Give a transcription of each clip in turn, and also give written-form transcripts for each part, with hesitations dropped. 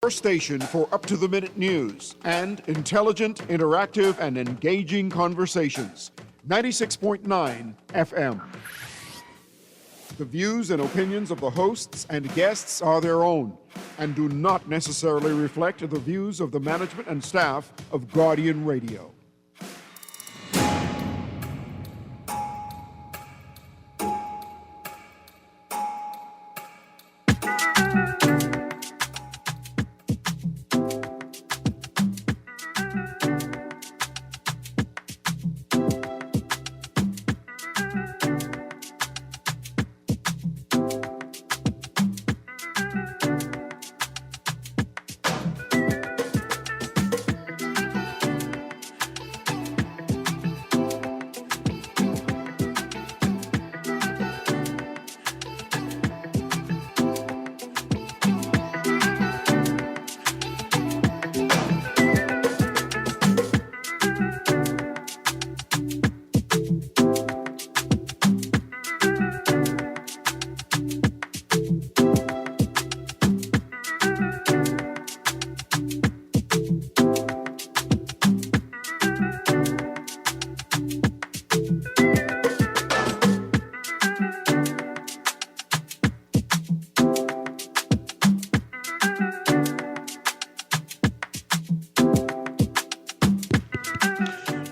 your station for up-to-the-minute news and intelligent, interactive, and engaging conversations. 96.9 FM. The views and opinions of the hosts and guests are their own and do not necessarily reflect the views of the management and staff of Guardian Radio.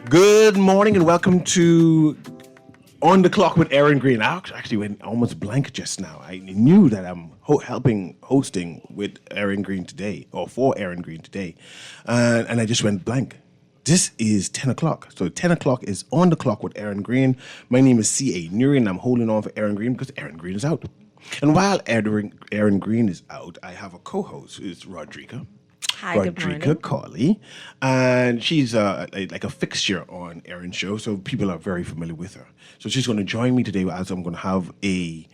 Good morning and welcome to On the Clock with Erin Greene. I actually went almost blank just now. I knew that I'm hosting with Erin Greene today, or for Erin Greene today, and I just went blank. This is 10 o'clock. So 10 o'clock is On the Clock with Erin Greene. My name is C.A. Nuri, and I'm holding on for Erin Greene because Erin Greene is out. And while Erin Greene is out, I have a co-host, who's Rodrika. Hi, good morning. Rodrika Cawley, and she's like a fixture on Erin's show, so people are very familiar with her. So she's going to join me today as I'm going to have a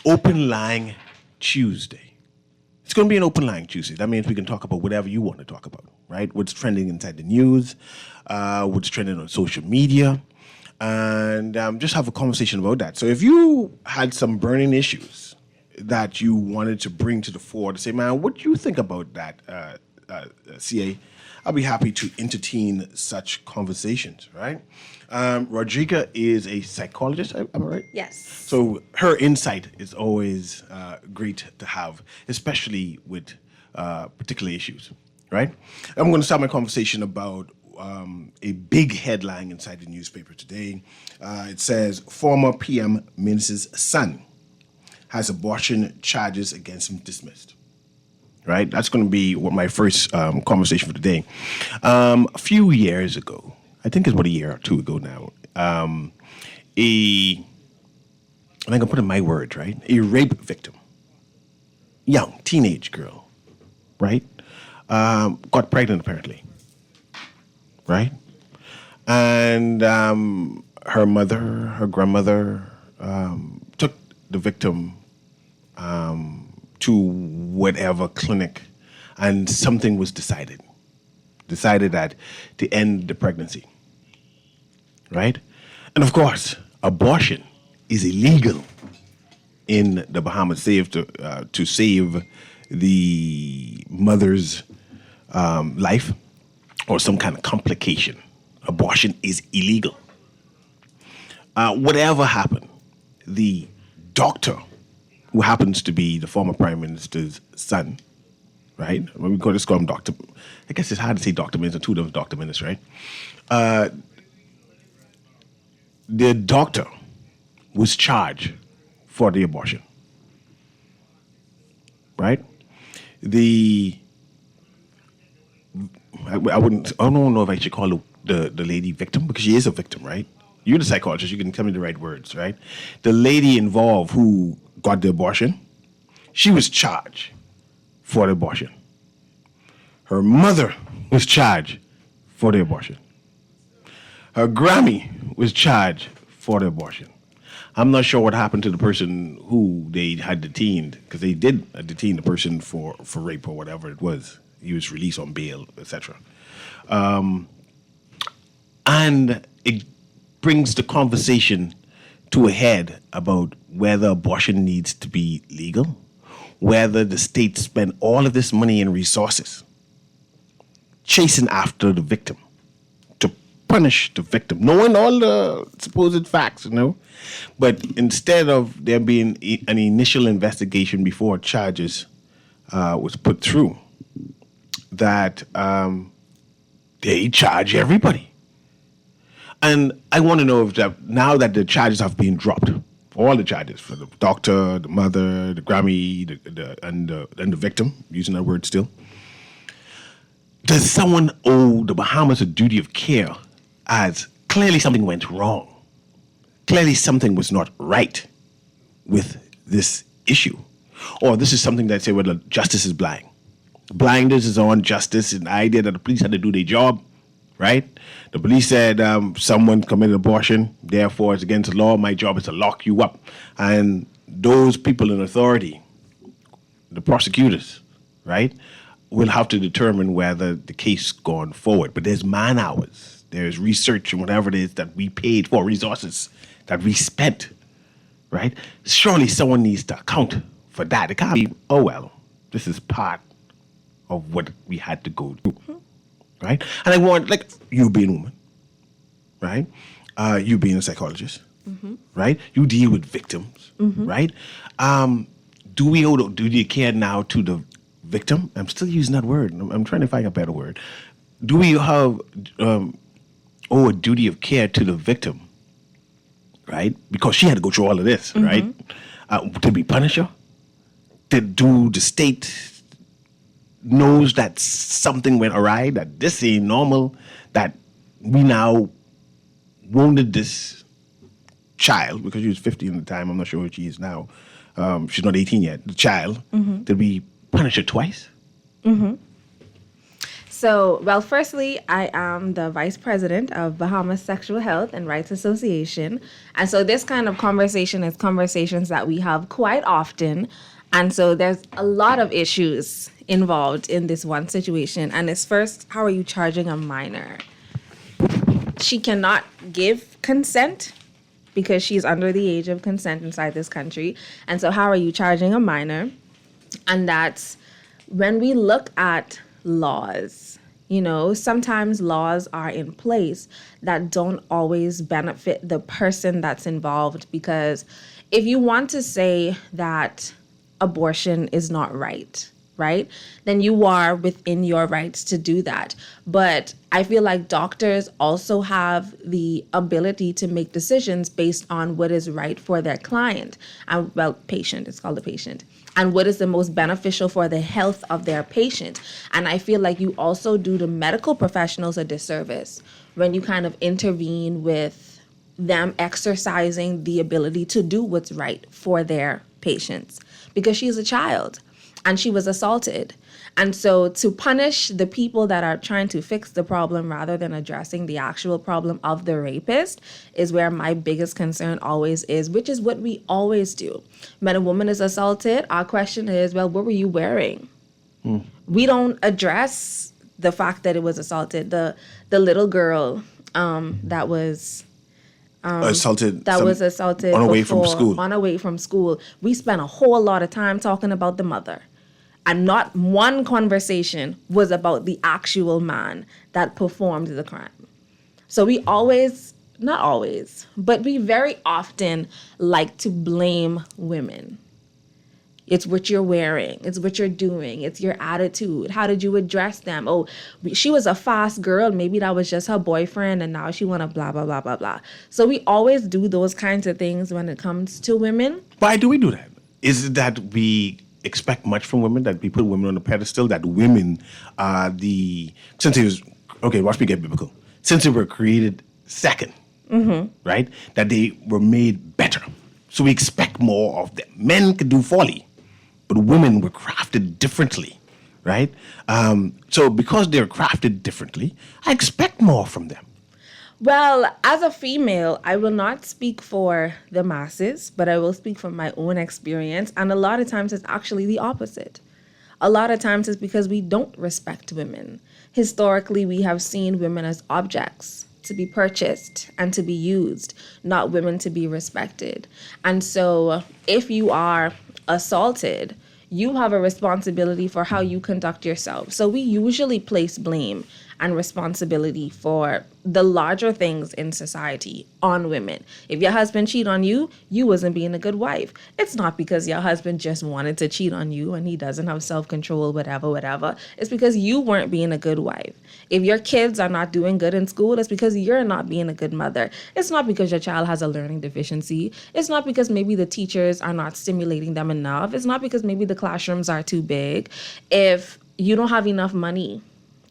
open line Tuesday. It's going to be an open line Tuesday. That means we can talk about whatever you want to talk about, right? What's trending inside the news, what's trending on social media, and just have a conversation about that. So if you had some burning issues that you wanted to bring to the fore to say, man, what do you think about that, CA? I'll be happy to entertain such conversations, right? Rodrika is a psychologist, am I right? Yes. So her insight is always great to have, especially with particular issues, right? I'm going to start my conversation about a big headline inside the newspaper today. It says, former PM Minister son has abortion charges against him dismissed. Right? That's going to be what my first conversation for today. A few years ago, I think it's about a year or two ago now, and I'm going to put in my words, right? A rape victim, young, teenage girl, right? Got pregnant apparently, right? And her grandmother, took the victim to whatever clinic, and something was decided that to end the pregnancy, right? And of course, abortion is illegal in the Bahamas, to save the mother's life or some kind of complication. Abortion is illegal. Whatever happened, the doctor, who happens to be the former prime minister's son, right? We just call him Doctor. I guess it's hard to say Doctor Minister. Two of them Doctor Minister, right? The doctor was charged for the abortion, right? I don't know if I should call the lady victim, because she is a victim, right? You're the psychologist. You can tell me the right words, right? The lady involved who got the abortion, she was charged for the abortion. Her mother was charged for the abortion. Her Grammy was charged for the abortion. I'm not sure what happened to the person who they had detained, because they did detain the person for rape or whatever it was. He was released on bail, etc. And it brings the conversation to a head about whether abortion needs to be legal, whether the state spent all of this money and resources chasing after the victim to punish the victim, knowing all the supposed facts, but instead of there being an initial investigation before charges was put through, that they charge everybody. And I want to know if that now that the charges have been dropped, all the charges for the doctor, the mother, the Grammy, and the victim, using that word still, does someone owe the Bahamas a duty of care as clearly something went wrong? Clearly something was not right with this issue. Or this is something that say, well, justice is blind. Blinders is on justice and the idea that the police had to do their job, right? The police said someone committed abortion, therefore it's against the law. My job is to lock you up. And those people in authority, the prosecutors, right, will have to determine whether the case going forward. But there's man hours, there's research and whatever it is that we paid for, resources that we spent, right? Surely someone needs to account for that. It can't be, oh, well, this is part of what we had to go through, right? And I want, like, you being a woman, right? You being a psychologist, right? You deal with victims, right? Do we owe duty of care now to the victim? I'm still using that word. I'm trying to find a better word. Do we have owe a duty of care to the victim, right? Because she had to go through all of this, right? Did we punish her? Do the state knows that something went awry, that this ain't normal, that we now wounded this child, because she was 15 at the time, I'm not sure what she is now. She's not 18 yet, the child. Did we punish her twice? So, well, firstly, I am the vice president of Bahamas Sexual Health and Rights Association. And so this kind of conversation is conversations that we have quite often. And so there's a lot of issues involved in this one situation. And it's first, how are you charging a minor? She cannot give consent because she's under the age of consent inside this country. And so how are you charging a minor? And that's when we look at laws, sometimes laws are in place that don't always benefit the person that's involved. Because if you want to say that abortion is not right, then you are within your rights to do that. But I feel like doctors also have the ability to make decisions based on what is right for their client. And patient, it's called a patient. And what is the most beneficial for the health of their patient. And I feel like you also do the medical professionals a disservice when you kind of intervene with them exercising the ability to do what's right for their patients. Because she's a child and she was assaulted. And so to punish the people that are trying to fix the problem rather than addressing the actual problem of the rapist is where my biggest concern always is, which is what we always do. When a woman is assaulted, our question is, well, what were you wearing? We don't address the fact that it was assaulted. The little girl that was assaulted on her way from school. We spent a whole lot of time talking about the mother. And not one conversation was about the actual man that performed the crime. So we always, not always, but we very often like to blame women. It's what you're wearing. It's what you're doing. It's your attitude. How did you address them? Oh, she was a fast girl. Maybe that was just her boyfriend and now she want to blah, blah, blah, blah, blah. So we always do those kinds of things when it comes to women. Why do we do that? Is it that we expect much from women, that we put women on a pedestal, that women are watch me get biblical. Since they were created second, right? That they were made better. So we expect more of them. Men could do folly, but women were crafted differently, right? So because they're crafted differently, I expect more from them. Well, as a female, I will not speak for the masses, but I will speak from my own experience. And a lot of times it's actually the opposite. A lot of times it's because we don't respect women. Historically, we have seen women as objects to be purchased and to be used, not women to be respected. And so if you are assaulted, you have a responsibility for how you conduct yourself. So we usually place blame and responsibility for the larger things in society on women. If your husband cheat on you, you wasn't being a good wife. It's not because your husband just wanted to cheat on you and he doesn't have self-control, whatever. It's because you weren't being a good wife. If your kids are not doing good in school, it's because you're not being a good mother. It's not because your child has a learning deficiency. It's not because maybe the teachers are not stimulating them enough. It's not because maybe the classrooms are too big. If you don't have enough money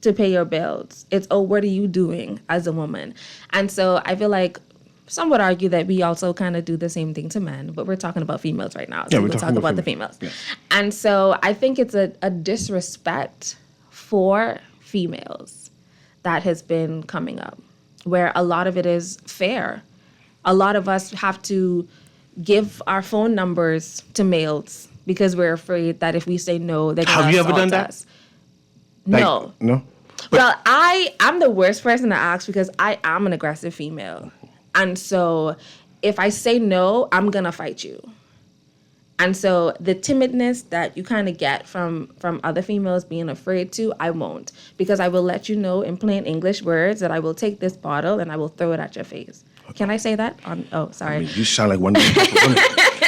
to pay your bills, it's, oh, what are you doing as a woman? And so I feel like some would argue that we also kind of do the same thing to men, but we're talking about females right now. So we'll talk about the females. Yeah. And so I think it's a disrespect for females that has been coming up, where a lot of it is fair. A lot of us have to give our phone numbers to males because we're afraid that if we say no, they're going to assault us. Have you ever done that? No. No? Well, I'm the worst person to ask because I am an aggressive female. And so if I say no, I'm going to fight you. And so the timidness that you kind of get from other females being afraid to, I won't. Because I will let you know in plain English words that I will take this bottle and I will throw it at your face. Can I say that? Oh, sorry. I mean, you sound like one.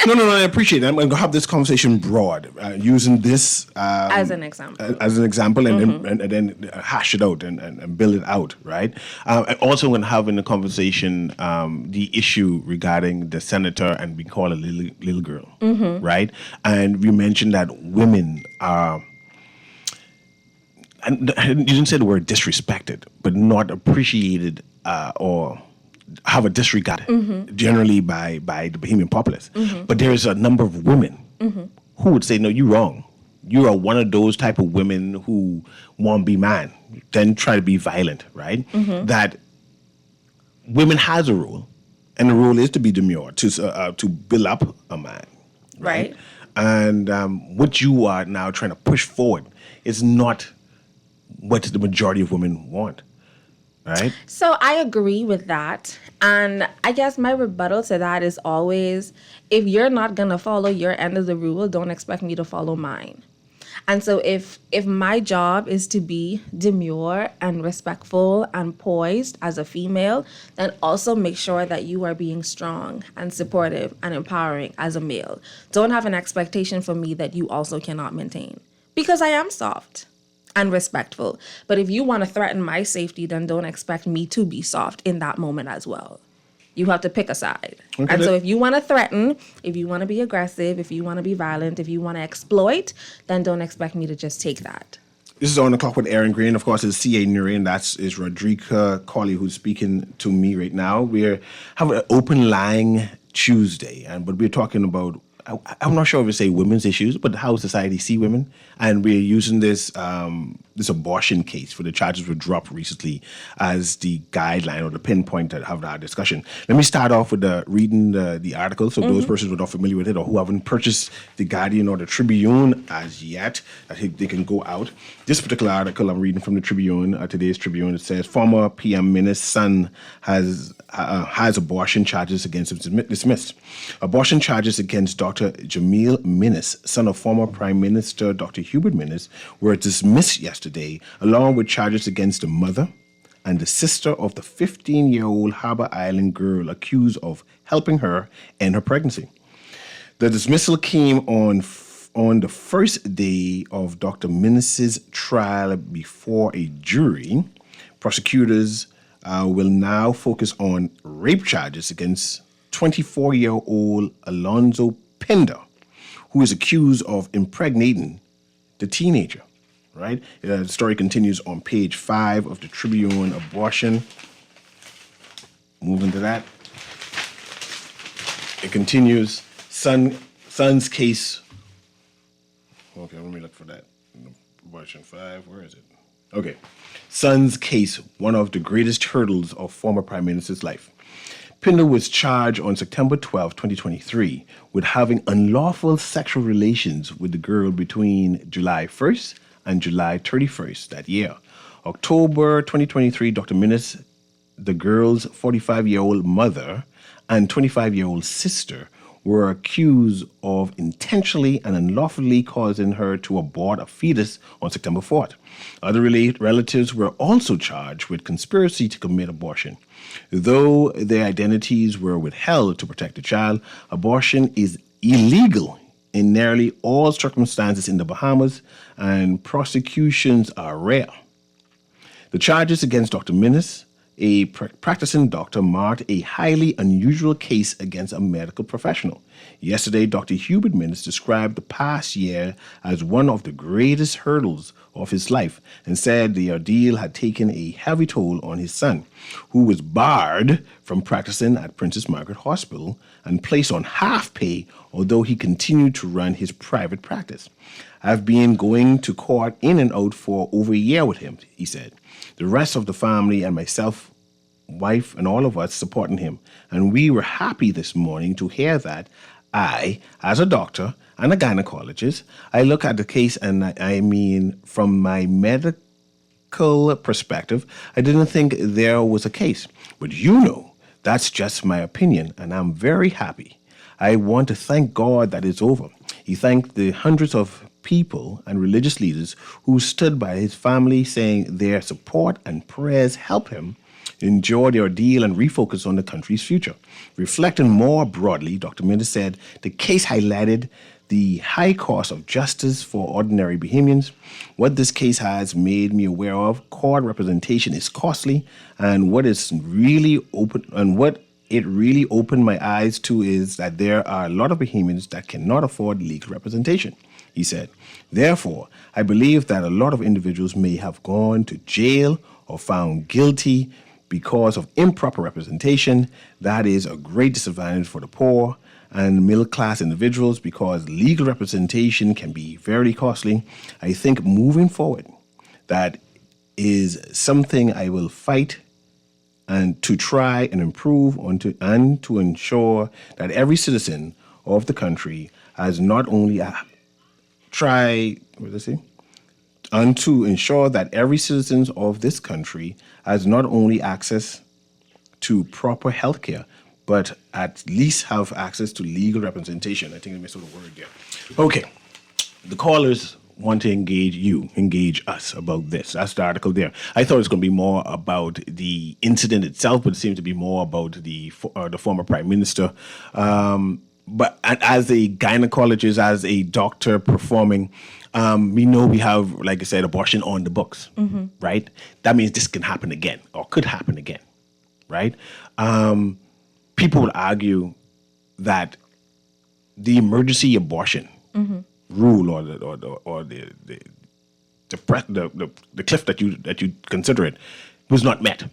No, I appreciate that. I'm going to have this conversation broad, using this as an example. And then hash it out and build it out, right? I also going to have in the conversation the issue regarding the senator and being called a little girl, right? And we mentioned that women are, and you didn't say the word disrespected, but not appreciated or have a disregard generally by the Bahamian populace. But there is a number of women who would say, no, you're wrong. You are one of those type of women who won't be man, then try to be violent, right? That women has a role, and the role is to be demure, to build up a man. Right? And what you are now trying to push forward is not what the majority of women want. Right. So I agree with that. And I guess my rebuttal to that is always, if you're not going to follow your end of the rule, don't expect me to follow mine. And so if my job is to be demure and respectful and poised as a female, then also make sure that you are being strong and supportive and empowering as a male. Don't have an expectation from me that you also cannot maintain, because I am soft and respectful. But if you want to threaten my safety, then don't expect me to be soft in that moment as well. You have to pick a side. Okay. And so if you want to threaten, if you want to be aggressive, if you want to be violent, if you want to exploit, then don't expect me to just take that. This is On the Clock with Erin Greene. Of course, it's C.A. Nuri, and that's Rodrika Colley who's speaking to me right now. We're having an open line Tuesday, but we're talking about, I'm not sure if it's say women's issues, but how society see women. And we're using this this abortion case for the charges were dropped recently as the guideline or the pinpoint to have our discussion. Let me start off with reading the article. So those persons who are not familiar with it or who haven't purchased the Guardian or the Tribune as yet, I think they can go out. This particular article I'm reading from the Tribune, today's Tribune, it says former PM Minnis' son has abortion charges against him dismissed. Abortion charges against Dr. Jamil Minnis, son of former Prime Minister Dr. Hubert Minnis, were dismissed yesterday, along with charges against the mother and the sister of the 15-year-old Harbour Island girl accused of helping her end her pregnancy. The dismissal came on the first day of Dr. Minnis' trial before a jury. Prosecutors will now focus on rape charges against 24-year-old Alonzo Pender, who is accused of impregnating the teenager, right? The story continues on page 5 of the Tribune. Abortion. Moving to that. It continues. Son's case. Okay, let me look for that. Abortion 5, where is it? Okay. Son's case, one of the greatest hurdles of former Prime Minister's life. Pender was charged on September 12, 2023, with having unlawful sexual relations with the girl between July 1st and July 31st that year. October 2023, Dr. Minnis, the girl's 45-year-old mother and 25-year-old sister, were accused of intentionally and unlawfully causing her to abort a fetus on September 4th. Other relatives were also charged with conspiracy to commit abortion. Though their identities were withheld to protect the child, abortion is illegal in nearly all circumstances in the Bahamas, and prosecutions are rare. The charges against Dr. Minnis, a practicing doctor, marked a highly unusual case against a medical professional. Yesterday, Dr. Hubert Minnis described the past year as one of the greatest hurdles of his life and said the ordeal had taken a heavy toll on his son, who was barred from practicing at Princess Margaret Hospital and placed on half pay, although he continued to run his private practice. I've been going to court in and out for over a year with him, he said. The rest of the family and myself, wife, and all of us supporting him. And we were happy this morning to hear that I, as a doctor and a gynecologist, I look at the case and I mean, from my medical perspective, I didn't think there was a case. But that's just my opinion, and I'm very happy. I want to thank God that it's over. He thanked the hundreds of people and religious leaders who stood by his family, saying their support and prayers helped him endure the ordeal and refocus on the country's future. Reflecting more broadly, Dr. Minnis said the case highlighted the high cost of justice for ordinary Bahamians. What this case has made me aware of, court representation is costly, and what it really opened my eyes to is that there are a lot of Bahamians that cannot afford legal representation, he said. Therefore, I believe that a lot of individuals may have gone to jail or found guilty because of improper representation. That is a great disadvantage for the poor and middle-class individuals because legal representation can be very costly. I think moving forward, that is something I will fight and to try and improve on to ensure that every citizen of the country has not only and to ensure that every citizen of this country has not only access to proper health care, but at least have access to legal representation. I think I missed a word there. Okay, the callers want to engage us about this. That's the article there. I thought it was going to be more about the incident itself, but it seems to be more about the former prime minister. But as a gynecologist, as a doctor performing, we know we have, like I said, abortion on the books, right? That means this can happen again or could happen again, right? People will argue that the emergency abortion rule or the cliff that you consider it was not met.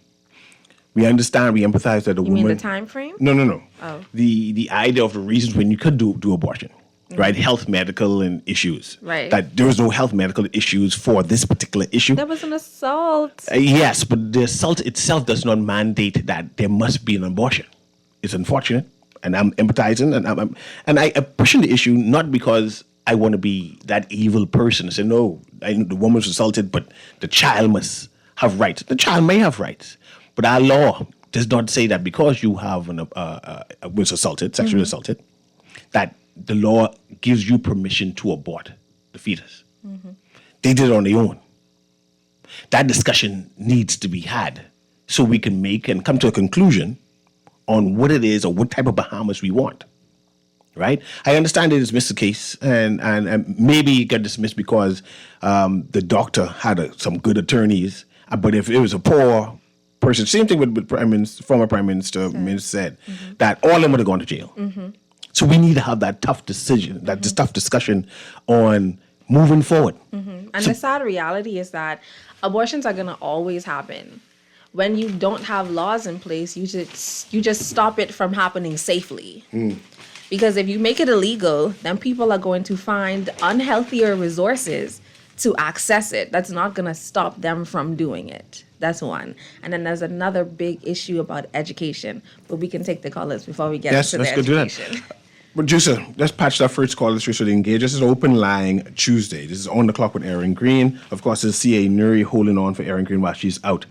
We understand, we empathize that a woman. You mean the time frame? No. Oh. The idea of the reasons when you could do abortion, right? Health, medical, and issues. Right. That there was no health, medical issues for this particular issue. That was an assault. Yes, but the assault itself does not mandate that there must be an abortion. It's unfortunate, and I'm empathizing, and I pushing the issue not because I want to be that evil person and say, no, I know the woman was assaulted, but the child must have rights. The child may have rights, but our law does not say that because you have was assaulted, sexually assaulted, that the law gives you permission to abort the fetus. They did it on their own. That discussion needs to be had so we can make and come to a conclusion on what it is or what type of Bahamas we want. Right? I understand they dismissed the case and maybe it got dismissed because the doctor had some good attorneys. But if it was a poor person, same thing with former Prime Minister said, that all of them would have gone to jail. So we need to have that tough decision, this tough discussion on moving forward. And the sad reality is that abortions are going to always happen. When you don't have laws in place, you just stop it from happening safely. Because if you make it illegal, then people are going to find unhealthier resources to access it. That's not going to stop them from doing it. That's one. And then there's another big issue about education. But we can take the callers before we get into the education. Do that. Producer, let's patch that first call. Let's try to engage. This is Open Line Tuesday. This is On the Clock with Erin Greene. Of course, this is C.A. Nuri holding on for Erin Greene while she's out.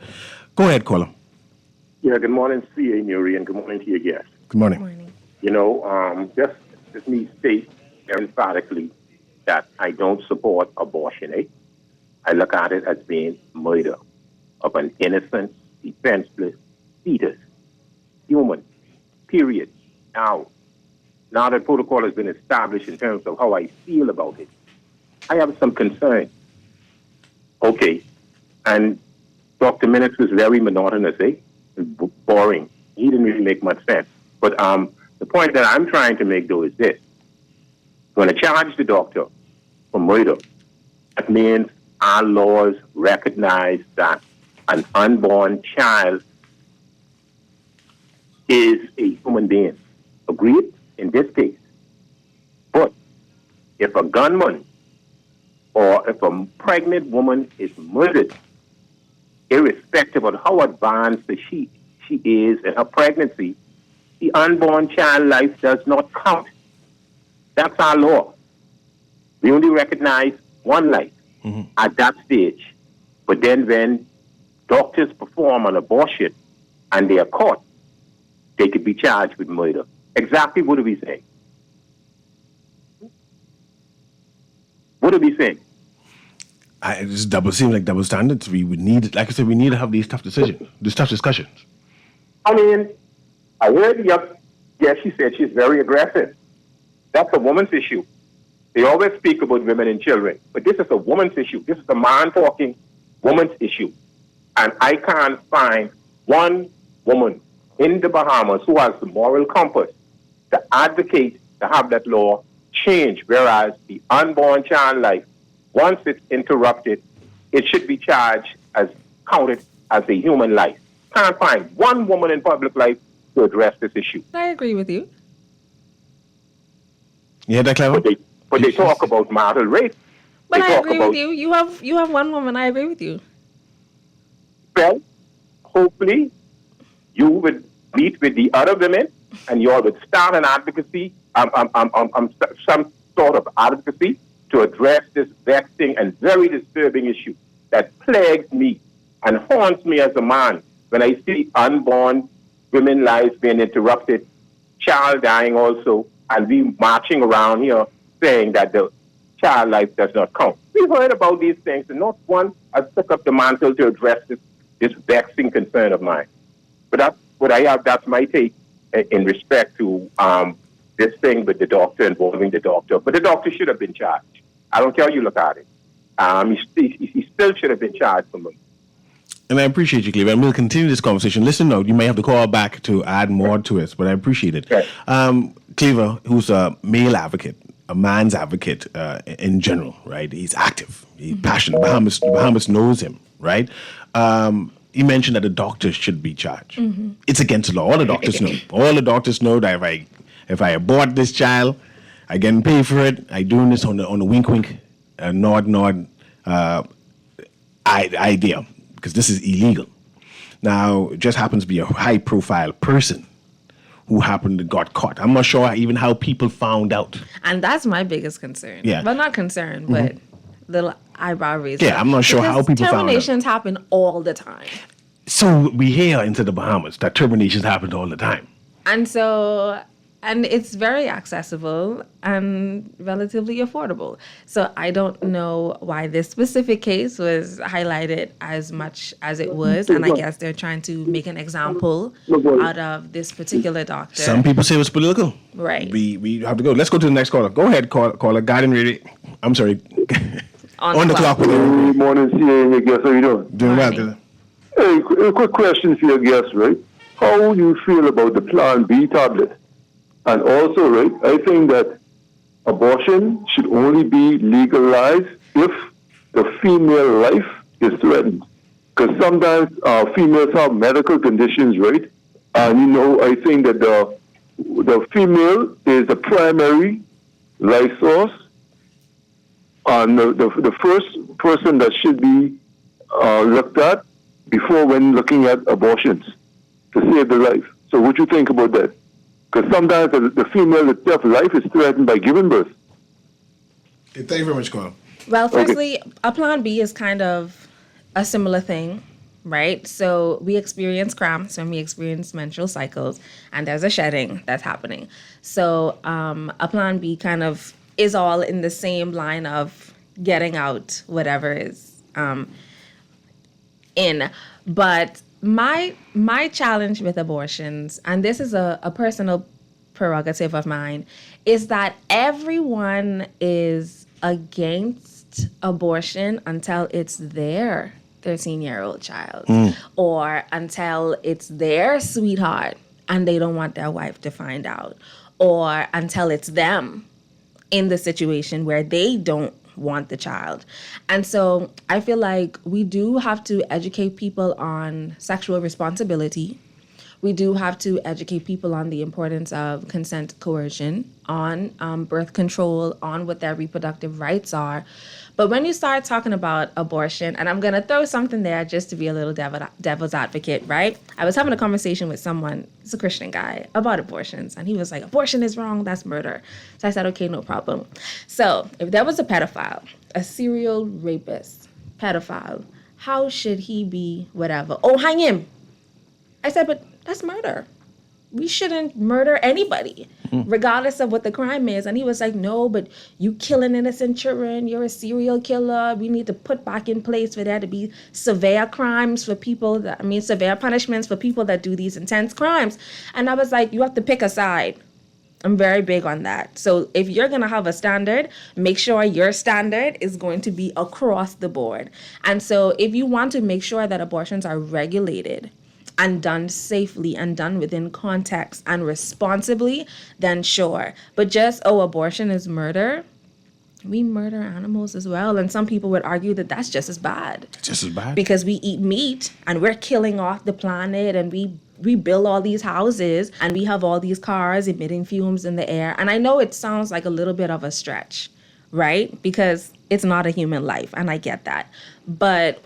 Go ahead, caller. Yeah, good morning, C.A. Nuri, and good morning to your guests. Good morning. Good morning. You know, just Let me state very emphatically that I don't support abortion. I look at it as being murder of an innocent, defenseless fetus, human, period. Now that protocol has been established in terms of how I feel about it, I have some concern. Okay, and Dr. Minix was very monotonous, boring. He didn't really make much sense. But the point that I'm trying to make, though, is this. When I charge the doctor for murder, that means our laws recognize that an unborn child is a human being. Agreed? In this case. But if a gunman or if a pregnant woman is murdered, irrespective of how advanced she is in her pregnancy, the unborn child life does not count. That's our law. We only recognize one life at that stage. But then when doctors perform an abortion and they are caught, they could be charged with murder. Exactly what are we saying? What are we saying? It just seems like double standards. We would need, like I said, we need to have these tough decisions, these tough discussions. I mean, I heard she said she's very aggressive. That's a woman's issue. They always speak about women and children, but this is a woman's issue. This is a man talking woman's issue. And I can't find one woman in the Bahamas who has the moral compass to advocate to have that law change, whereas the unborn child life, once it's interrupted, it should be counted as a human life. Can't find one woman in public life to address this issue. I agree with you. Yeah, that clever. But they talk about marital rape. But I agree with you. You have one woman. I agree with you. Well, hopefully you would meet with the other women and you all would start an advocacy, some sort of advocacy to address this vexing and very disturbing issue that plagues me and haunts me as a man when I see unborn women's lives being interrupted, child dying also, and we marching around here saying that the child life does not count. We've heard about these things, and not one has took up the mantle to address this vexing concern of mine. But that's what I have. That's my take in respect to this thing with the doctor, involving the doctor. But the doctor should have been charged. I don't care how you look at it. He still should have been charged for me. And I appreciate you, Cleaver. And we'll continue this conversation. Listen, note, you may have to call back to add more to it, but I appreciate it. Okay. Cleaver, who's a male advocate, a man's advocate in general, right? He's active. He's passionate. Bahamas knows him, right? You mentioned that the doctors should be charged. It's against the law. All the doctors know. All the doctors know that if I abort this child, I can pay for it. I doing this on the wink wink, nod idea, because this is illegal. Now, it just happens to be a high profile person who happened to got caught. I'm not sure even how people found out. And that's my biggest concern. Yeah. Well, not concern, but little eyebrow raiser. Yeah, I'm not sure how people found out. Terminations happen all the time. So we hear into the Bahamas that terminations happen all the time. And it's very accessible and relatively affordable. So I don't know why this specific case was highlighted as much as it was. And I guess they're trying to make an example out of this particular doctor. Some people say it was political. Right. We have to go. Let's go to the next caller. Go ahead, caller. Guiding radio. I'm sorry. On the clock. Good morning, CA guest. How you doing? Doing well, Dylan. Hey, a quick question for your guest, right? How do you feel about the Plan B tablet? And also, right, I think that abortion should only be legalized if the female life is threatened. Because sometimes females have medical conditions, right? And, I think that the female is the primary life source. And the first person that should be looked at before when looking at abortions to save the life. So what do you think about that? Because sometimes the female itself life is threatened by giving birth. Okay, thank you very much, caller. Well, firstly, a Plan B is kind of a similar thing. right? So we experience cramps when we experience menstrual cycles, and there's a shedding that's happening. So a plan B kind of is all in the same line of getting out whatever is in. But my challenge with abortions, and this is a personal prerogative of mine, is that everyone is against abortion until it's their 13-year-old child, or until it's their sweetheart and they don't want their wife to find out, or until it's them in the situation where they don't want the child. And so I feel like we do have to educate people on sexual responsibility. We do have to educate people on the importance of consent coercion, on birth control, on what their reproductive rights are. But when you start talking about abortion, and I'm going to throw something there just to be a little devil's advocate, right? I was having a conversation with someone, it's a Christian guy, about abortions. And he was like, abortion is wrong, that's murder. So I said, okay, no problem. So if there was a pedophile, a serial rapist, pedophile, how should he be whatever? Oh, hang him. I said, but that's murder. We shouldn't murder anybody, regardless of what the crime is. And he was like, no, but you killing innocent children. You're a serial killer. We need to put back in place for there to be severe crimes for people severe punishments for people that do these intense crimes. And I was like, you have to pick a side. I'm very big on that. So if you're going to have a standard, make sure your standard is going to be across the board. And so if you want to make sure that abortions are regulated and done safely and done within context and responsibly, then sure. But just, abortion is murder. We murder animals as well. And some people would argue that that's just as bad. Just as bad? Because we eat meat and we're killing off the planet, and we build all these houses and we have all these cars emitting fumes in the air. And I know it sounds like a little bit of a stretch, right? Because it's not a human life, and I get that. But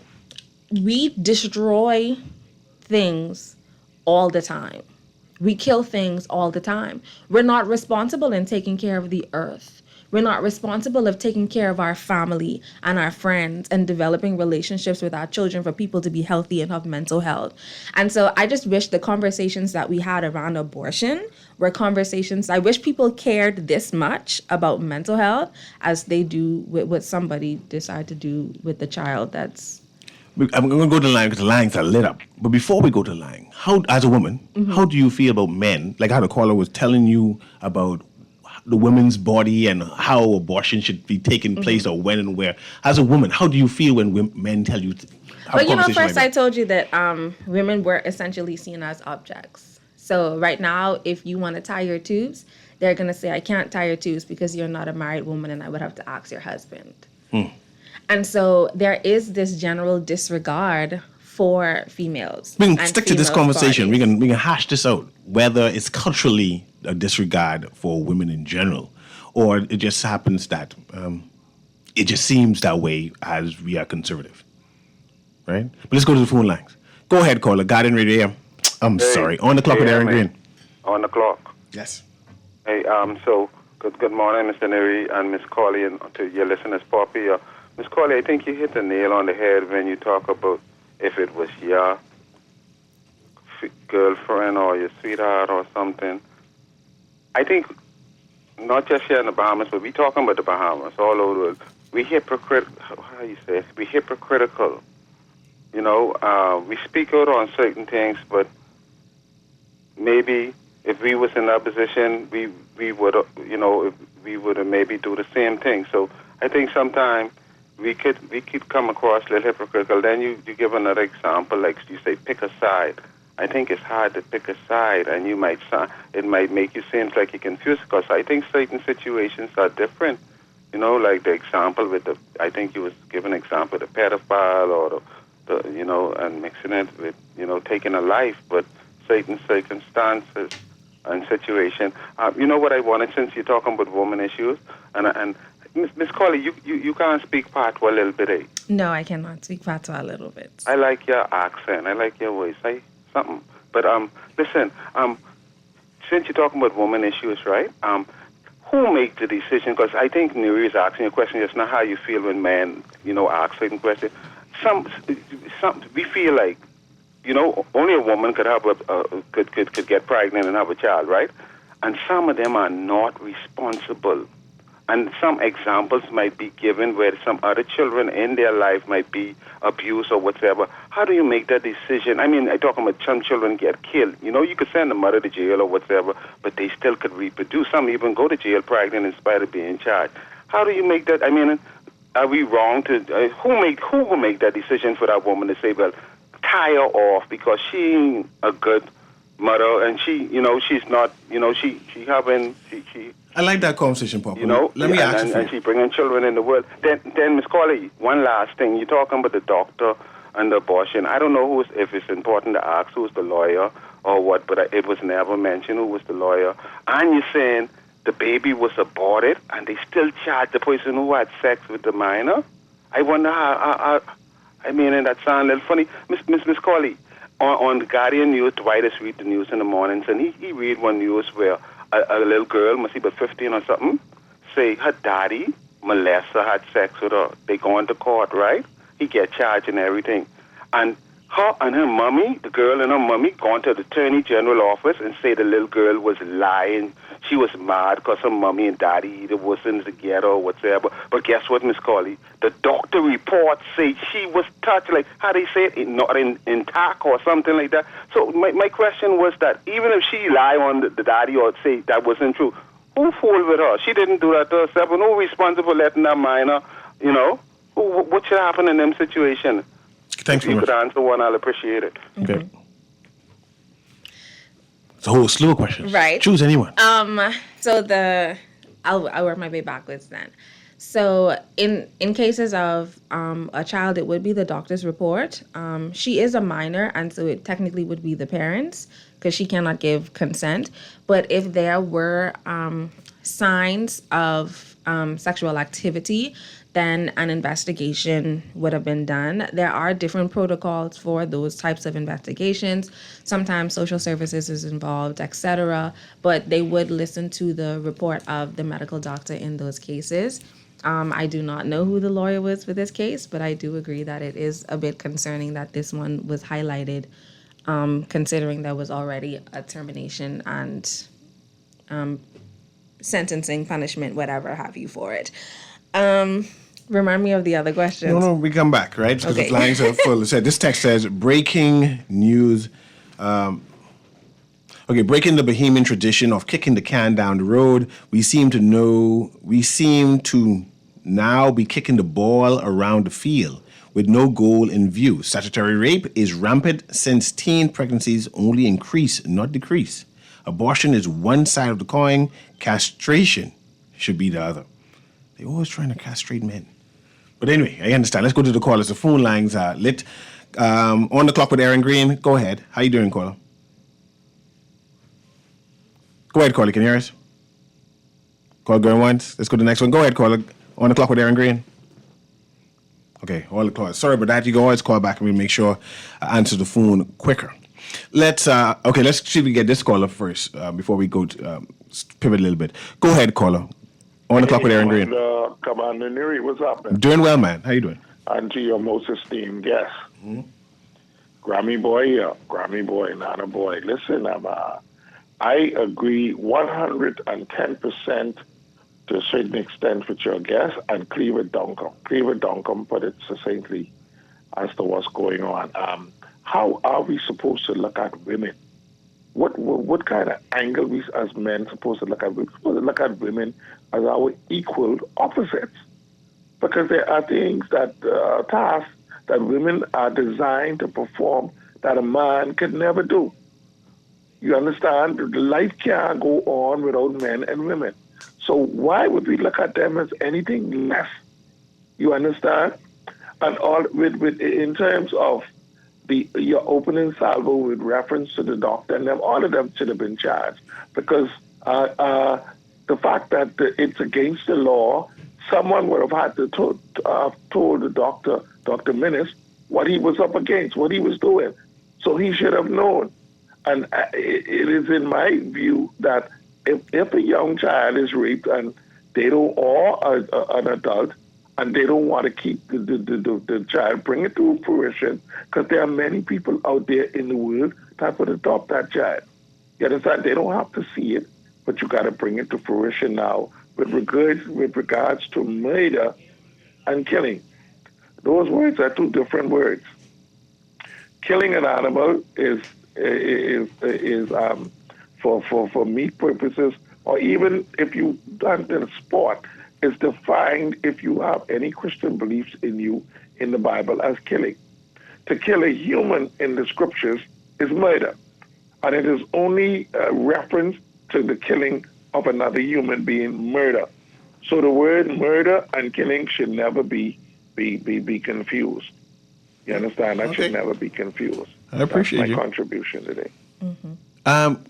we destroy things all the time. We kill things all the time. We're not responsible in taking care of the earth. We're not responsible of taking care of our family and our friends and developing relationships with our children for people to be healthy and have mental health. And so I just wish the conversations that we had around abortion were conversations, I wish people cared this much about mental health as they do with what somebody decide to do with the child that's... I'm going to go to the line because the lines are lit up. But before we go to the line, how, as a woman, how do you feel about men? Like how the caller was telling you about the women's body and how abortion should be taking place or when and where. As a woman, how do you feel when men tell you? First I told you that women were essentially seen as objects. So right now, if you want to tie your tubes, they're going to say, I can't tie your tubes because you're not a married woman and I would have to ask your husband. And so there is this general disregard for females. We can stick to this conversation. We can hash this out. Whether it's culturally a disregard for women in general, or it just happens that it just seems that way as we are conservative, right? But let's go to the phone lines. Go ahead, caller. Garden Radio. I'm sorry. On the clock with Erin Greene. On the clock. Yes. Hey, so good morning, Mr. Neri and Miss Corley, and to your listeners, Poppy. Miss Corley, I think you hit the nail on the head when you talk about if it was your girlfriend or your sweetheart or something. I think not just here in the Bahamas, but we talking about the Bahamas all over the world. We hypocritical. How you say it? We hypocritical. You know, we speak out on certain things, but maybe if we was in that position, we would, we would maybe do the same thing. So I think sometimes we could come across a little hypocritical. Then you give another example, like you say, pick a side. I think it's hard to pick a side, and it might make you seem like you're confused, because I think certain situations are different. You know, like the example with I think you was giving an example with the pedophile or and mixing it with, taking a life, but certain circumstances and situation. You know what I wanted, since you're talking about woman issues, and Miss Colley, you can't speak patois a little bit, eh? No, I cannot speak patois a little bit. I like your accent. I like your voice. Something. But listen, since you're talking about woman issues, right? Who make the decision? Because I think Nuri is asking a question just now, how you feel when men, ask certain questions. We feel like only a woman could have could get pregnant and have a child, right? And some of them are not responsible. And some examples might be given where some other children in their life might be abused or whatever. How do you make that decision? I mean, I talk about some children get killed. You could send the mother to jail or whatever, but they still could reproduce. Some even go to jail pregnant in spite of being charged. How do you make that? I mean, are we wrong to who will make that decision for that woman to say, well, tie her off because she ain't a good mother and she's not, she I like that conversation, Papa. Let me and, ask you. and she bringing children in the world. Then Miss Colley, one last thing. You're talking about the doctor and the abortion. I don't know if it's important to ask who's the lawyer or what, but it was never mentioned who was the lawyer. And you're saying the baby was aborted and they still charge the person who had sex with the minor? I wonder how I mean, and that sounds a little funny. Miss Colley, on the Guardian News, Dwight has read the news in the mornings, and he read one news where a little girl, must be about 15 or something, say her daddy molester had sex with her. They go into court, right? He get charged and everything. And her and her mommy, the girl and her mommy, gone to the Attorney General office and say the little girl was lying. She was mad because her mommy and daddy either wasn't together or whatever. But guess what, Miss Colley? The doctor reports say she was touched, like how they say it, not intact or something like that. So my question was that even if she lie on the daddy or say that wasn't true, who fooled with her? She didn't do that to herself. And who responsible for letting that minor, what should happen in them situations? Thanks if you could answer one, I'll appreciate it. Okay. It's a whole slew of questions. Right. Choose anyone. So I'll work my way backwards then. So in cases of a child, it would be the doctor's report. She is a minor, and so it technically would be the parents because she cannot give consent. But if there were signs of sexual activity, then an investigation would have been done. There are different protocols for those types of investigations. Sometimes social services is involved, etc. But they would listen to the report of the medical doctor in those cases. I do not know who the lawyer was for this case, but I do agree that it is a bit concerning that this one was highlighted, considering there was already a termination and sentencing, punishment, whatever have you for it. Remind me of the other questions. No, we come back, right? Because Okay. the lines are full. This text says, breaking news. Breaking the Bahamian tradition of kicking the can down the road. We seem to now be kicking the ball around the field with no goal in view. Statutory rape is rampant since teen pregnancies only increase, not decrease. Abortion is one side of the coin. Castration should be the other. They're always trying to castrate men. But anyway, I understand. Let's go to the callers. The phone lines are lit. On the clock with Erin Greene. Go ahead. How you doing, caller? Go ahead, caller. Can you hear us? Call going once. Let's go to the next one. Go ahead, caller. On the clock with Erin Greene. Okay, all the callers. Sorry about that. You can always call back and we'll make sure I answer the phone quicker. Let's see if we get this caller first before we go to pivot a little bit. Go ahead, caller. On the clock with Erin Greene. Commander Neary, what's happening? Doing well, man. How you doing? And to your most esteemed guest. Mm-hmm. Grammy boy, not a boy. Listen, I agree 110% to a certain extent with your guest and Cleaver Duncombe put it succinctly as to what's going on. How are we supposed to look at women? What kind of angle we as men supposed to look at? We're supposed to look at women as our equal opposites, because there are things that tasks that women are designed to perform that a man could never do. You understand? Life can't go on without men and women. So why would we look at them as anything less? You understand? And all with in terms of your opening salvo with reference to the doctor and them, all of them should have been charged, because the fact that it's against the law, someone would have had to told the doctor, Dr. Minnis, what he was up against, what he was doing. So he should have known. And it is in my view that if a young child is raped and they don't, or an adult, and they don't want to keep the child, bring it to fruition, because there are many people out there in the world that would adopt that child. You understand? They don't have to see it, but you got to bring it to fruition now with regards to murder and killing. Those words are two different words. Killing an animal is for meat purposes, or even if you done in sport, is defined if you have any Christian beliefs in you in the Bible as killing. To kill a human in the scriptures is murder, and it is only a reference to the killing of another human being, murder. So the word murder and killing should never be confused. You understand? That should never be confused. I appreciate That's my you. contribution today.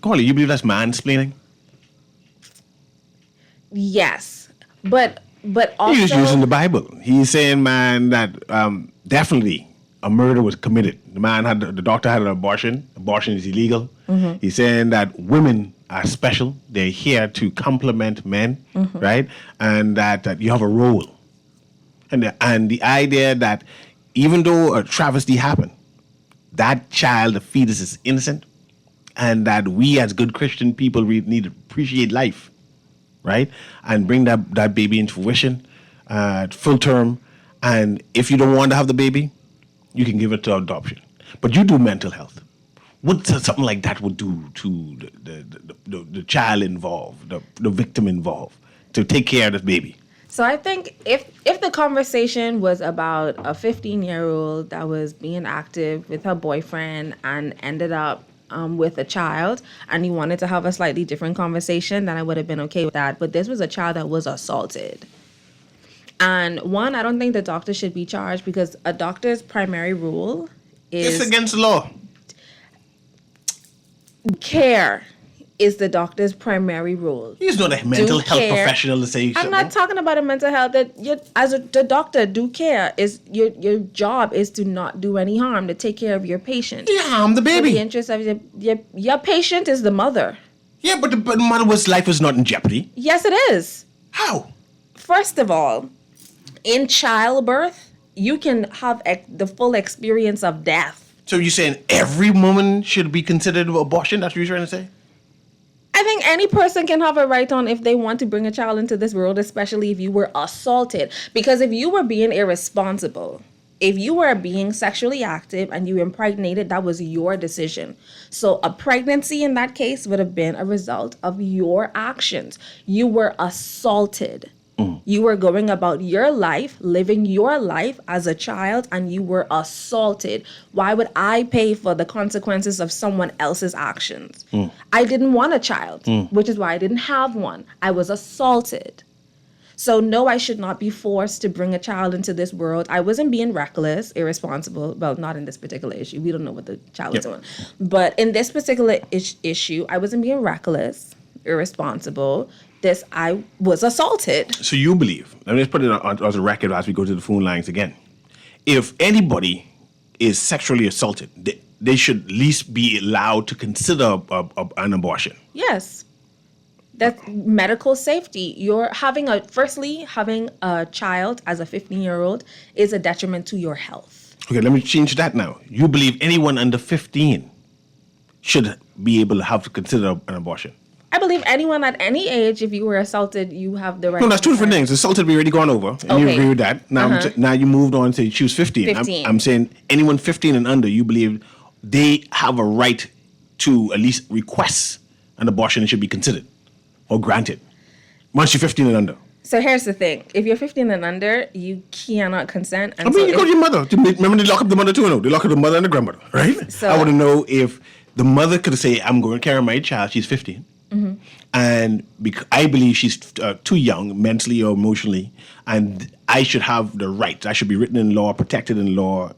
Carly, you believe that's mansplaining? Yes, but also He's using the Bible. He's saying, man, that definitely a murder was committed. The doctor had an abortion. Abortion is illegal. Mm-hmm. He's saying that women are special. They're here to complement men, Mm-hmm. right? And that you have a role. And the idea that even though a travesty happened, that child, the fetus, is innocent, and that we as good Christian people need to appreciate life, right? And bring that baby into fruition, full term. And if you don't want to have the baby, you can give it to adoption. But you do mental health. What something like that would do to the child involved, the victim involved, to take care of this baby? So I think if the conversation was about a 15-year-old that was being active with her boyfriend and ended up with a child, and you wanted to have a slightly different conversation, then I would have been okay with that. But this was a child that was assaulted. And one, I don't think the doctor should be charged, because a doctor's primary rule is It's against the law. care is the doctor's primary rule. He's not a mental health care. professional to say I'm something. not talking about a mental health. That the doctor, do care. Is your job is to not do any harm, to take care of your patient. You harm the For baby. the interest of your patient is the mother. Yeah, but the mother's life is not in jeopardy. Yes, it is. How? First of all, in childbirth, you can have the full experience of death. So you're saying every woman should be considered abortion? That's what you're trying to say? I think any person can have a right on if they want to bring a child into this world, especially if you were assaulted. Because if you were being irresponsible, if you were being sexually active and you impregnated, that was your decision. So a pregnancy in that case would have been a result of your actions. You were assaulted. You were going about your life, living your life as a child, and you were assaulted. Why would I pay for the consequences of someone else's actions? I didn't want a child, which is why I didn't have one. I was assaulted. So no, I should not be forced to bring a child into this world. I wasn't being reckless, irresponsible. Well, not in this particular issue. We don't know what the child was doing. But in this particular issue, I wasn't being reckless, irresponsible. I was assaulted. So you believe, let me just put it on as a record as we go to the phone lines again. If anybody is sexually assaulted, they should at least be allowed to consider an abortion. Yes. That's medical safety. Having a child as a 15-year-old is a detriment to your health. Okay, let me change that now. You believe anyone under 15 should be able to have to consider an abortion? I believe anyone at any age, if you were assaulted, you have the right. No, that's two different things. Assaulted, we already gone over, and you Okay. agree with that. Now, now you moved on to she was 15. 15. I'm saying anyone 15 and under, you believe they have a right to at least request an abortion and should be considered or granted once you're 15 and under. So here's the thing: if you're 15 and under, you cannot consent. And I mean, so you go to your mother. Remember, they lock up the mother too. No, they lock up the mother and the grandmother, right? So- I want to know if the mother could say, "I'm going to carry my child. She's 15." And I believe she's too young mentally or emotionally, and I should have the right. I should be written in law, protected in law,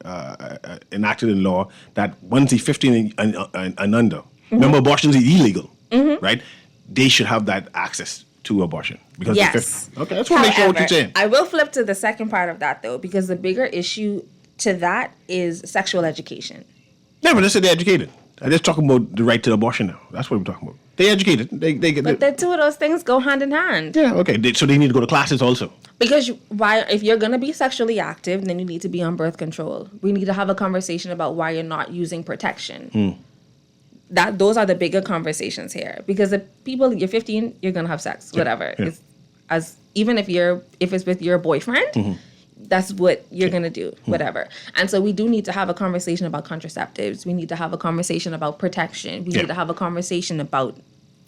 enacted in law that once he's 15 and under, remember abortion is illegal, right? They should have that access to abortion because they're yes. 15. Okay, I just want to make sure what you're However, saying. I will flip to the second part of that though, because the bigger issue to that is sexual education. No, but let's say they're educated. I'm just talking about the right to abortion now. That's what we're talking about. They're educated. They get. But the two of those things go hand in hand. Yeah, okay. So they need to go to classes also. Because if you're going to be sexually active, then you need to be on birth control. We need to have a conversation about why you're not using protection. Those are the bigger conversations here. Because the people, you're 15, you're going to have sex, whatever. Yeah. Even if it's with your boyfriend, that's what you're going to do, whatever. And so we do need to have a conversation about contraceptives. We need to have a conversation about protection. We need to have a conversation about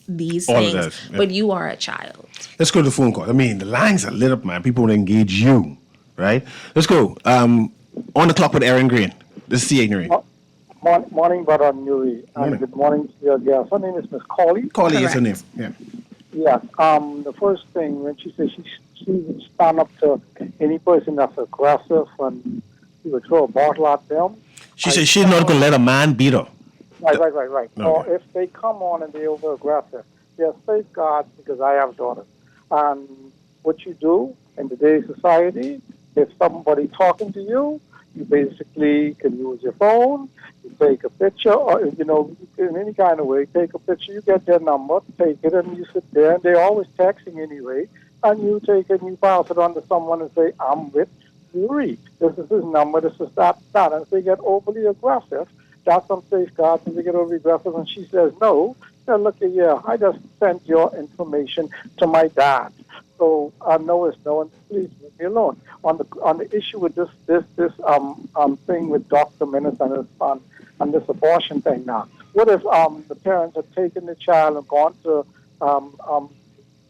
these All of things. that, yeah. But you are a child. Let's go to the phone call. I mean, the lines are lit up, man. People want to engage you, right? Let's go. On the clock with Erin Greene. This is C.A. Noreen. Morning, Brother Nuri, and good morning to your guest. Her name is Miss Colley. Colley is her name. Correct. Yeah. Yeah. The first thing when she says she would stand up to any person that's aggressive and she would throw a bottle at them. She said she's not going to let a man beat her. Right. Okay. Or if they come on and they're over aggressive, there are safeguards because I have daughters. And what you do in today's society, if somebody talking to you, you basically can use your phone, you take a picture, or, in any kind of way, take a picture, you get their number, take it, and you sit there, and they're always texting anyway, and you take it and you pass it on to someone and say, I'm with Yuri. This is his number, this is that. And if they get overly aggressive, that's some safeguards. If they get overly aggressive and she says no, then look at here, I just sent your information to my dad. So I know it's no, and please leave me alone. On the issue with this thing with Dr. Minnis and his son and this abortion thing now. What if the parents had taken the child and gone to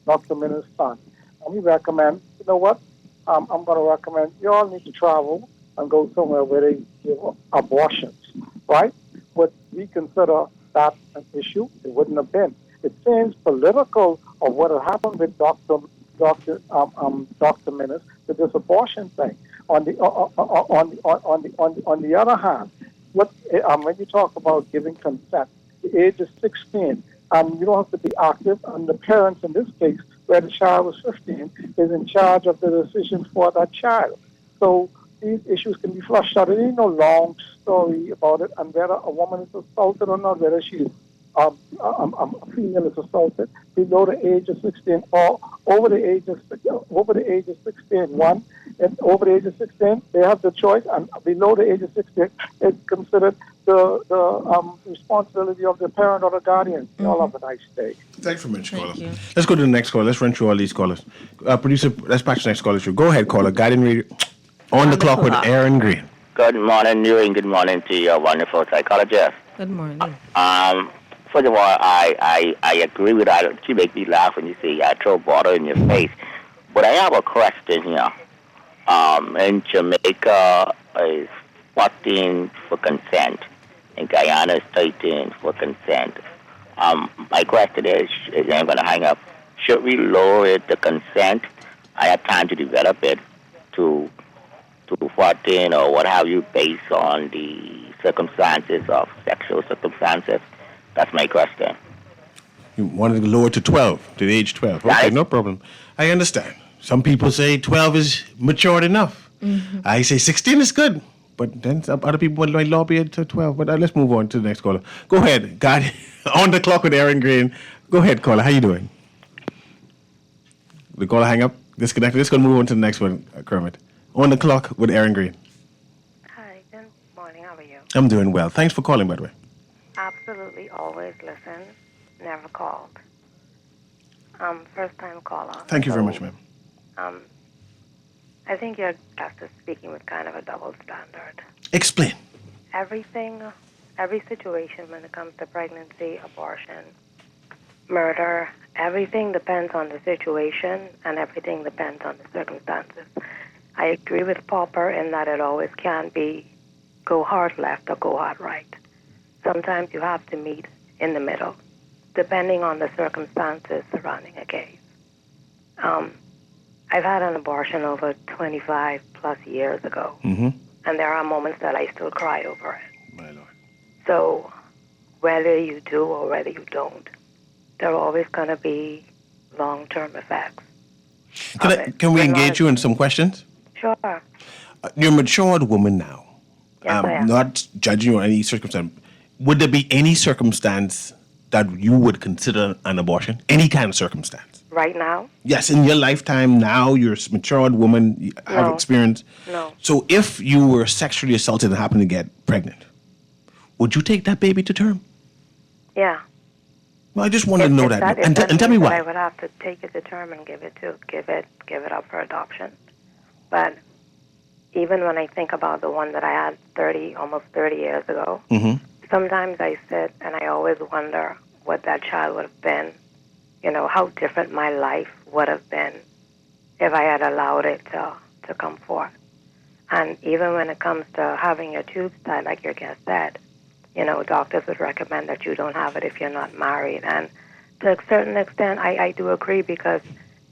Dr. Minnis' son? And we recommend, you know what? I'm going to recommend you all need to travel and go somewhere where they give abortions, right? Would we consider that an issue? It wouldn't have been. It seems political of what had happened with Dr. Minnis with this abortion thing. On the other hand, when you talk about giving consent, the age is 16, you don't have to be active, and the parents in this case, where the child was 15, is in charge of the decision for that child. So these issues can be flushed out. There ain't no long story about it, and whether a woman is assaulted or not, whether she's a female is assaulted below the age of 16 or over the age of 16. Over the age of 16, they have the choice, and below the age of 16, it's considered the responsibility of the parent or the guardian. Y'all have a nice day. Thanks very much, caller. you. Let's go to the next caller. Let's run through all these callers. Producer, let's patch the next caller through. Go ahead, caller. Guiding Radio on the clock with Erin Greene. Good morning, you, and good morning to your wonderful psychologist. Good morning. First of all, I agree with that. You make me laugh when you say I throw water in your face. But I have a question here. In Jamaica, is 14 for consent. In Guyana, is 13 for consent. My question is, I'm going to hang up. Should we lower the consent? I have time to develop it to 14 or what have you based on the circumstances of sexual circumstances. That's my question. You wanted to lower to 12, to the age 12. Okay, Right. no problem. I understand. Some people say 12 is matured enough. I say 16 is good. But then some other people might lobby it to 12. But let's move on to the next caller. Go ahead. God, on the clock with Erin Greene. Go ahead, caller. How you doing? The caller hang up, disconnected. Let's go move on to the next one, Kermit. On the clock with Erin Greene. Hi, good morning. How are you? I'm doing well. Thanks for calling, by the way. Absolutely always listen, never called. First time caller. Thank you very much, ma'am. I think your guest is speaking with kind of a double standard. Explain. Every situation when it comes to pregnancy, abortion, murder, everything depends on the situation and everything depends on the circumstances. I agree with Popper in that it always can be go hard left or go hard right. Sometimes you have to meet in the middle, depending on the circumstances surrounding a case. I've had an abortion over 25 plus years ago, and there are moments that I still cry over it. My Lord. So whether you do or whether you don't, there are always going to be long-term effects. Can we engage you in some questions? Sure. You're a matured woman now. Yes, I am. Not judging you on any circumstance. Would there be any circumstance that you would consider an abortion? Any kind of circumstance? right now. Yes, in your lifetime now, you're a matured woman, you have No. experience. No. So if you were sexually assaulted and happened to get pregnant, would you take that baby to term? Yeah. Well, I just wanted to know that. If And that tell me means that why. I would have to take it to term and give it up for adoption. But even when I think about the one that I had almost 30 years ago, sometimes I sit and I always wonder what that child would have been, how different my life would have been if I had allowed it to come forth. And even when it comes to having your tubes tied, like your guest said, doctors would recommend that you don't have it if you're not married. And to a certain extent, I do agree, because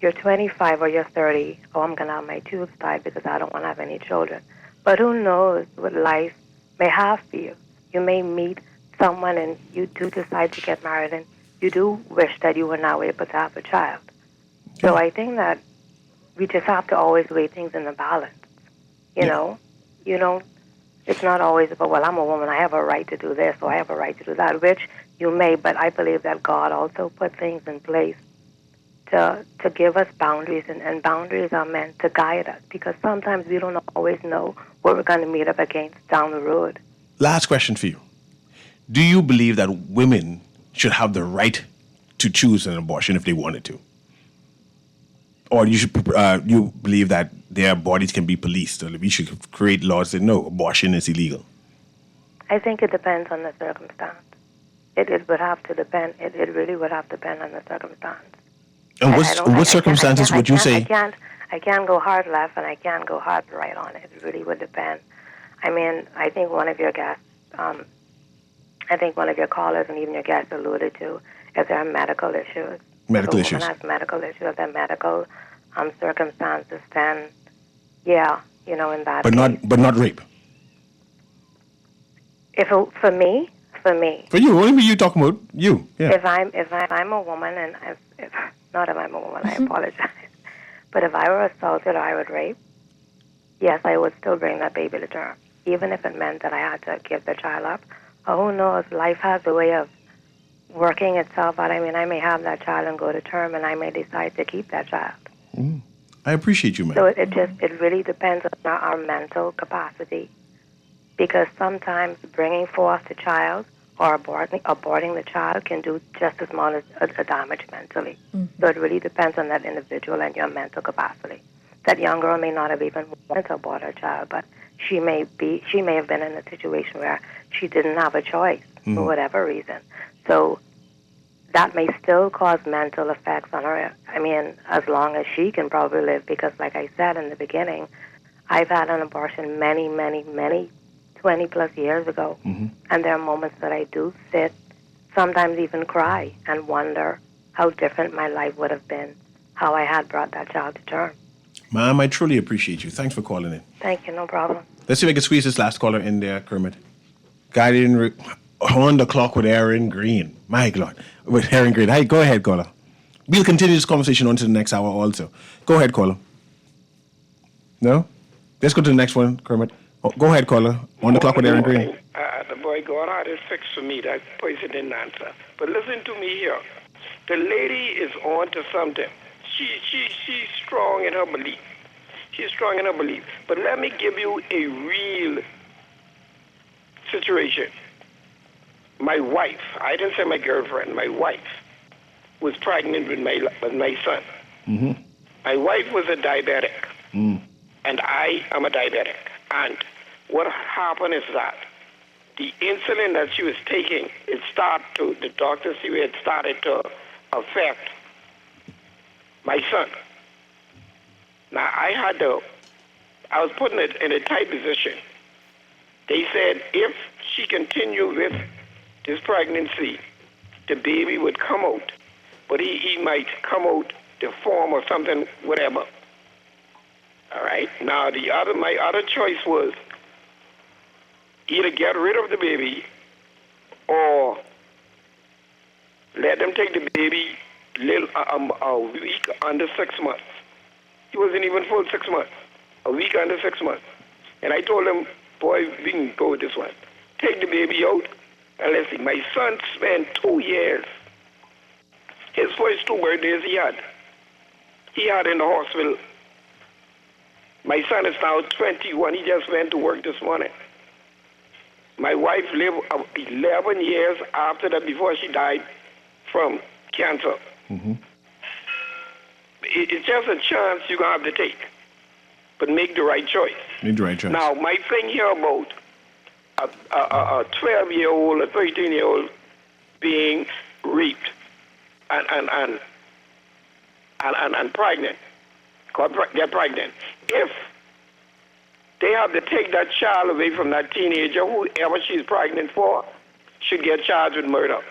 you're 25 or you're 30, I'm going to have my tubes tied because I don't want to have any children. But who knows what life may have for you. You may meet someone and you do decide to get married, and you do wish that you were now able to have a child. So I think that we just have to always weigh things in the balance. You know, it's not always about, well, I'm a woman, I have a right to do this or I have a right to do that, which you may, but I believe that God also put things in place to give us boundaries, and boundaries are meant to guide us, because sometimes we don't always know what we're going to meet up against down the road. Last question for you. Do you believe that women should have the right to choose an abortion if they wanted to? Or you believe that their bodies can be policed, or we should create laws that no, abortion is illegal? I think it depends on the circumstance. It would have to depend. It really would have to depend on the circumstance. And what circumstances would you say? I can't go hard left and I can't go hard right on it. It really would depend. I mean, I think one of your guests, I think one of your callers and even your guests alluded to, if there are medical issues. Medical if a issues. woman has medical issues, if there are medical circumstances, then yeah, in that But case. not rape. For me. For you, only you talking about you. Yeah. If I'm a woman, and if not if I'm a woman, I apologize. But if I were assaulted or I would rape, yes, I would still bring that baby to term, even if it meant that I had to give the child up. Or who knows? Life has a way of working itself out. I mean, I may have that child and go to term, and I may decide to keep that child. I appreciate you, man. So it really depends on our mental capacity, because sometimes bringing forth the child or aborting the child can do just as much as damage mentally. So it really depends on that individual and your mental capacity. That young girl may not have even wanted to abort her child, but she may have been in a situation where she didn't have a choice for whatever reason. So that may still cause mental effects on her. I mean, as long as she can probably live, because like I said in the beginning, I've had an abortion many, 20 plus years ago. And there are moments that I do sit, sometimes even cry, and wonder how different my life would have been, how I had brought that child to term. Ma'am, I truly appreciate you. Thanks for calling in. Thank you, no problem. Let's see if I can squeeze this last caller in there, Kermit. Guiding on the clock with Erin Greene. My God. With Erin Greene. Hey, go ahead, caller. We'll continue this conversation on to the next hour also. Go ahead, caller. No? Let's go to the next one, Kermit. Oh, go ahead, caller. On the clock with Erin Greene. The boy God had it fixed for me. That person didn't answer. But listen to me here. The lady is on to something. She's strong in her belief. She's strong in her belief. But let me give you a real situation. My wife, I didn't say my girlfriend, my wife was pregnant with my son. My wife was a diabetic, and I am a diabetic. And what happened is that the insulin that she was taking, the doctors see it started to affect my son. Now, I was put in a tight position. They said if she continued with this pregnancy, the baby would come out, but he might come out deformed or something, whatever. All right. Now, my other choice was either get rid of the baby or let them take the baby a week under 6 months. He wasn't even full 6 months. A week under 6 months. And I told him, boy, we can go with this one. Take the baby out, and let's see. My son spent 2 years. His first 2 birthdays he had he had in the hospital. My son is now 21. He just went to work this morning. My wife lived 11 years after that before she died from cancer. Mm-hmm. It's just a chance you're going to have to take. But make the right choice. Make the right choice. Now, my thing here about a 12-year-old, a 13-year-old being raped and pregnant, they're pregnant. If they have to take that child away from that teenager, whoever she's pregnant for, should get charged with murder.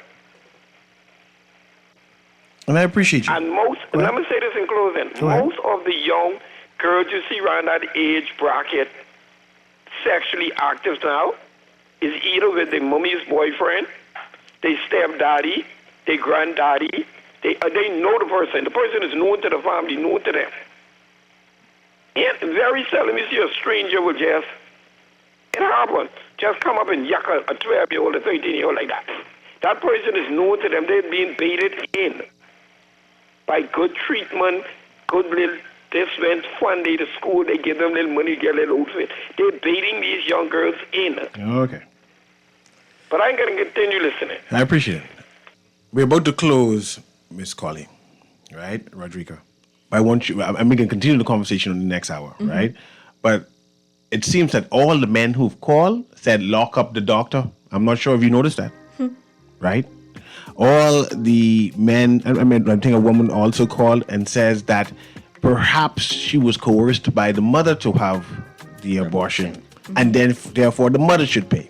And I appreciate you. And let me say this in closing, most of the young girls you see around that age bracket sexually active now is either with their mommy's boyfriend, their stepdaddy, their granddaddy. They know the person. The person is known to the family, known to them. And very seldom you see a stranger will just, it happens, just come up and yak a 12-year-old, a 13-year-old like that. That person is known to them. They're being baited in by good treatment, good little, this went fun day to school, they give them little money, get a little outfit. They're baiting these young girls in. Okay. But I'm going to continue listening. I appreciate it. We're about to close, Miss Colley, right, Rodrigo? I'm going to continue the conversation in the next hour, right? But it seems that all the men who've called said lock up the doctor. I'm not sure if you noticed that, right? All the men, I think a woman also called and says that perhaps she was coerced by the mother to have the abortion, and then therefore the mother should pay.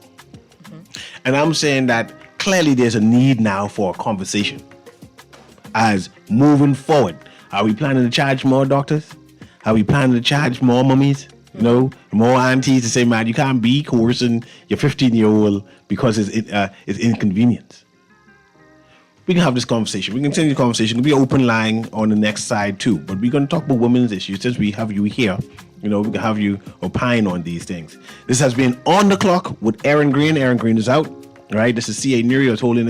And I'm saying that clearly there's a need now for a conversation as moving forward. Are we planning to charge more doctors? Are we planning to charge more mummies? You know, more aunties to say, man, you can't be coercing your 15-year-old because it's inconvenience. We can have this conversation. We can continue the conversation. There'll be an open line on the next side too. But we're going to talk about women's issues. Since we have you here, we can have you opine on these things. This has been On the Clock with Erin Greene. Erin Greene is out. Right, this is C.A. Neri who's holding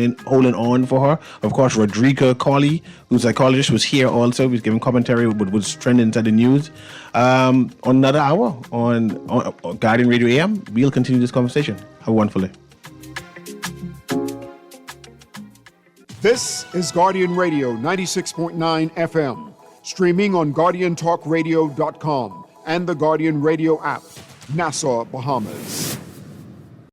on for her. Of course, Rodrigo Colley, who's a psychologist, was here also. He's giving commentary with what's trending inside the news. On another hour on Guardian Radio AM, we'll continue this conversation. Have a wonderful day. This is Guardian Radio 96.9 FM, streaming on GuardianTalkRadio.com and the Guardian Radio app, Nassau, Bahamas.